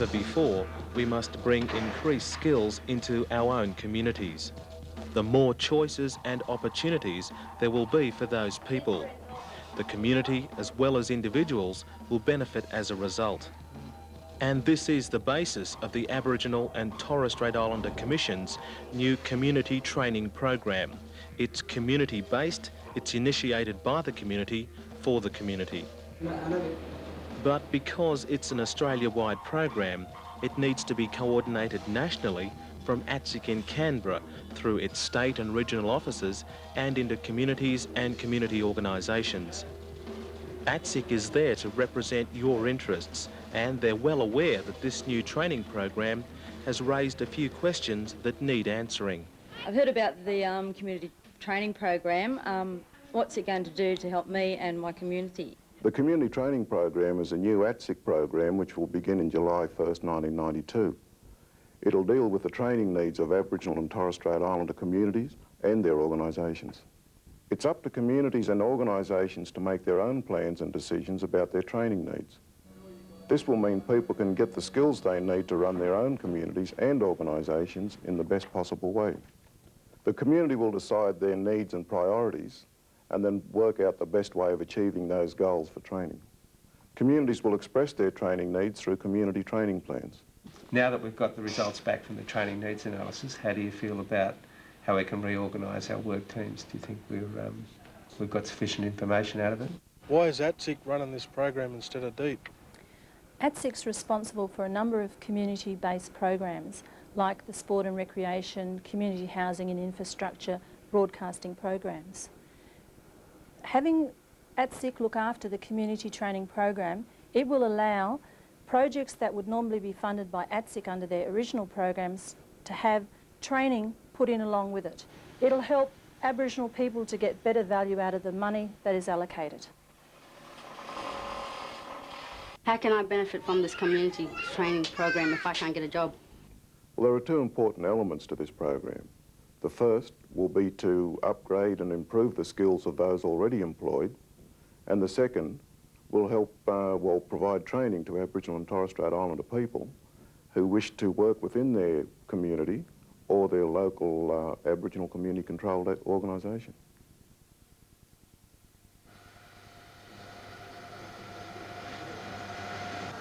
never before, we must bring increased skills into our own communities. The more choices and opportunities there will be for those people. The community, as well as individuals, will benefit as a result. And this is the basis of the Aboriginal and Torres Strait Islander Commission's new community training program. It's community-based, it's initiated by the community, for the community. But because it's an Australia-wide program, it needs to be coordinated nationally from ATSIC in Canberra through its state and regional offices and into communities and community organisations. ATSIC is there to represent your interests, and they're well aware that this new training program has raised a few questions that need answering. I've heard about the community training program. What's it going to do to help me and my community? The community training program is a new ATSIC program which will begin in July 1st, 1992. It'll deal with the training needs of Aboriginal and Torres Strait Islander communities and their organisations. It's up to communities and organisations to make their own plans and decisions about their training needs. This will mean people can get the skills they need to run their own communities and organisations in the best possible way. The community will decide their needs and priorities and then work out the best way of achieving those goals for training. Communities will express their training needs through community training plans. Now that we've got the results back from the training needs analysis, how do you feel about how we can reorganise our work teams? Do you think we've got sufficient information out of it? Why is ATSIC running this program instead of DEET? ATSIC's responsible for a number of community-based programs like the sport and recreation, community housing and infrastructure, broadcasting programs. Having ATSIC look after the community training program, it will allow projects that would normally be funded by ATSIC under their original programs to have training put in along with it. It'll help Aboriginal people to get better value out of the money that is allocated. How can I benefit from this community training program if I can't get a job? Well, there are two important elements to this program. The first will be to upgrade and improve the skills of those already employed, and the second will help, provide training to Aboriginal and Torres Strait Islander people who wish to work within their community or their local Aboriginal community-controlled organisation.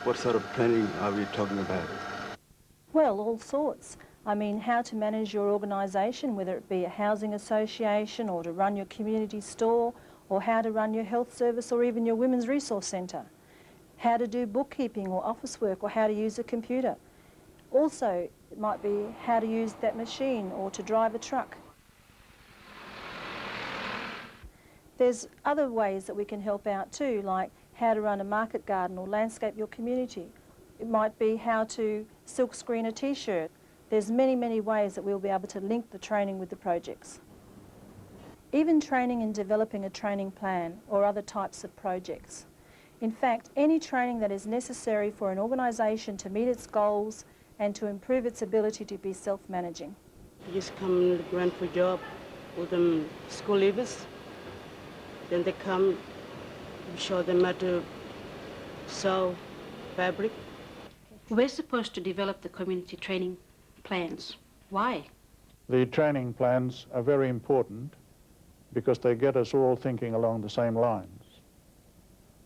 What sort of training are we talking about? Well, all sorts. I mean, how to manage your organisation, whether it be a housing association or to run your community store, or how to run your health service or even your women's resource centre. How to do bookkeeping or office work or how to use a computer. Also, it might be how to use that machine or to drive a truck. There's other ways that we can help out too, like how to run a market garden or landscape your community. It might be how to silk screen a t-shirt. There's many, many ways that we'll be able to link the training with the projects. Even training in developing a training plan or other types of projects. In fact, any training that is necessary for an organisation to meet its goals and to improve its ability to be self-managing. You just come and run for a job with them school leavers. Then they come, we show them how to sew fabric. We're supposed to develop the community training plans. Why? The training plans are very important because they get us all thinking along the same lines.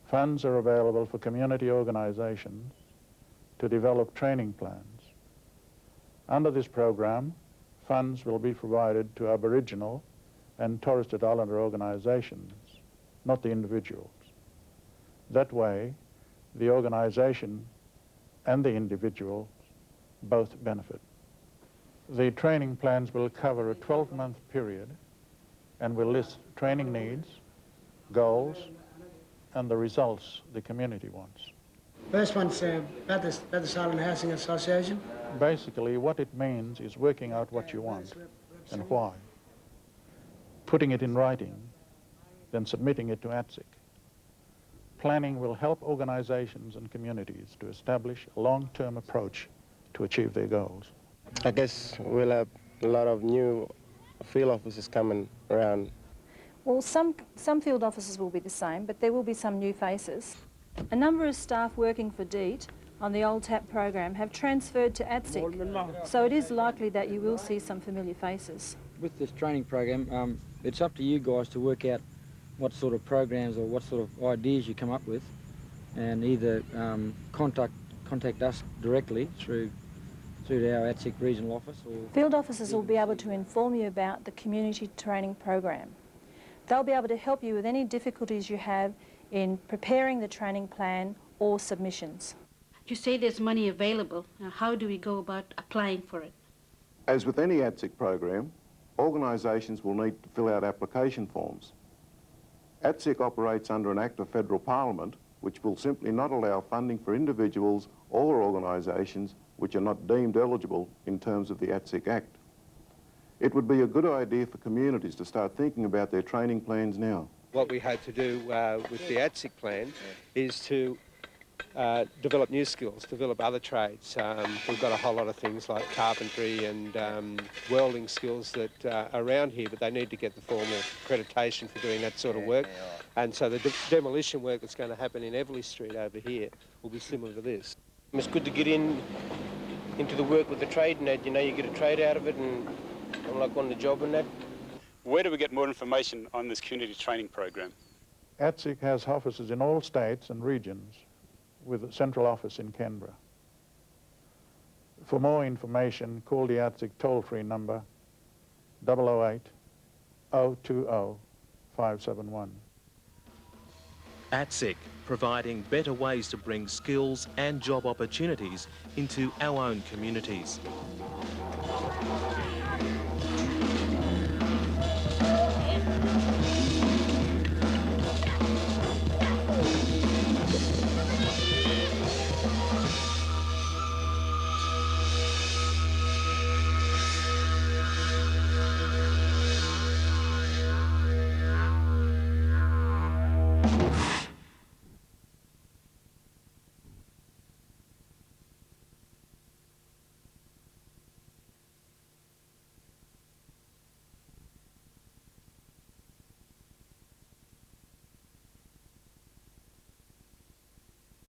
Funds are available for community organisations to develop training plans. Under this program, funds will be provided to Aboriginal and Torres Strait Islander organisations, not the individuals. That way, the organisation and the individual both benefit. The training plans will cover a 12-month period and will list training needs, goals, and the results the community wants. First one's Bathurst Island Housing Association. Basically, what it means is working out what you want and why, putting it in writing, then submitting it to ATSIC. Planning will help organisations and communities to establish a long-term approach to achieve their goals. I guess we'll have a lot of new field officers coming around. Well, some field officers will be the same, but there will be some new faces. A number of staff working for DEET on the old TAP program have transferred to ATSIC, so it is likely that you will see some familiar faces. With this training program, it's up to you guys to work out what sort of programs or what sort of ideas you come up with, and either contact us directly through our ATSIC regional office. Or Field officers will be able to inform you about the community training program. They'll be able to help you with any difficulties you have in preparing the training plan or submissions. You say there's money available. Now, how do we go about applying for it? As with any ATSIC program, organisations will need to fill out application forms. ATSIC operates under an Act of Federal Parliament which will simply not allow funding for individuals or organisations which are not deemed eligible in terms of the ATSIC Act. It would be a good idea for communities to start thinking about their training plans now. What we hope to do with the ATSIC plan is to develop new skills, develop other trades. We've got a whole lot of things like carpentry and welding skills that are around here, but they need to get the formal accreditation for doing that sort of work. And so the demolition work that's going to happen in Everleigh Street over here will be similar to this. It's good to get into the work with the trade and that, you know, you get a trade out of it, and I'm like on the job and that. Where do we get more information on this community training program? ATSIC has offices in all states and regions with a central office in Canberra. For more information, call the ATSIC toll-free number 008 020 571. ATSIC, providing better ways to bring skills and job opportunities into our own communities.